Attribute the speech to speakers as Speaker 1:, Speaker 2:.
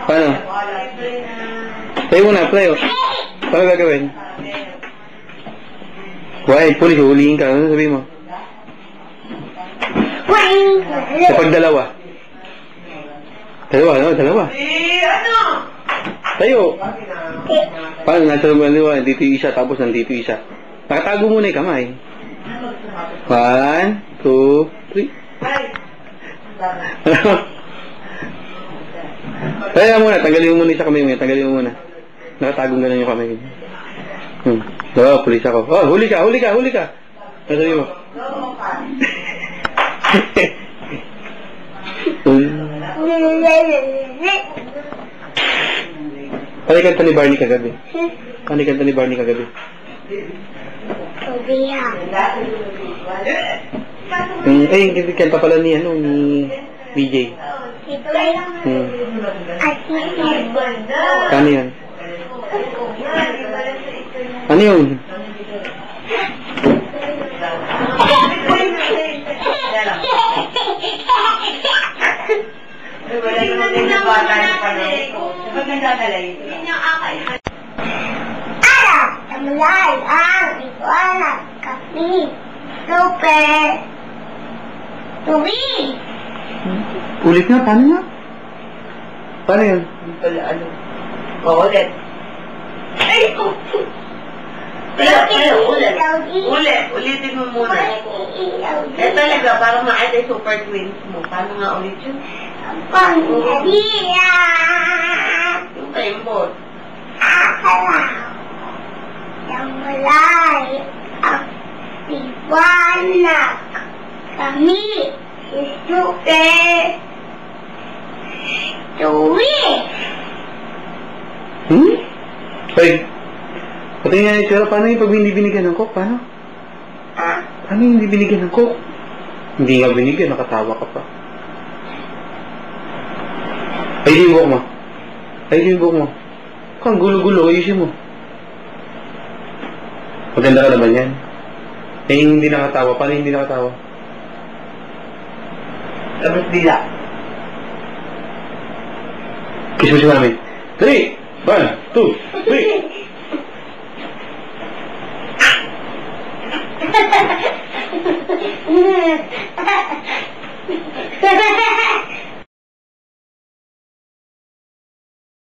Speaker 1: Paano? Tayo muna, tayo. Paano gagawin? Why? Pulis, huliin ka. Ano sabihin mo? Kapag dalawa. Dalawa. Tayo. Paano? Nasa dalawa, dito yung isa, tapos nandito yung isa. Nakatago muna yung kamay. 1, 2, 3. Kaya muna, tanggalin mo muna isa kamay mo. Tanggalin mo muna. Nakatagong ganun yung kamay. Pulis ako. Oh, huli ka. Nasabi mo. Ano kanta ni Barney kagabi? Yung kanta pala ni DJ. Ano yan? Ano yun?
Speaker 2: Tamlay ang iguana, kapi, super, tuwi.
Speaker 1: Ulit nga, paano nga? Paano yun?
Speaker 3: Ulit. Ay! Ulitin mo muna. Talaga, para makita yung super twins mo. Paano nga ulit yun?
Speaker 2: Pangaliya!
Speaker 3: Yung kaimbot.
Speaker 2: Akala. Tamlay ang iguana, kami, si super, tuwi.
Speaker 1: Ay, pati nga yung sila, paano yung pag hindi binigyan ng coke? Paano? Paano yung hindi binigyan ng coke? Hindi nga binigyan, nakatawa ka pa. Ayusin yung buhok mo. Kang gulo-gulo, ayusin mo. Maganda ka naman yan. Hindi nakatawa. Paano hindi nakatawa?
Speaker 3: Tapos dila.
Speaker 1: Kiss mo si mami. 3, 1, 2, 3.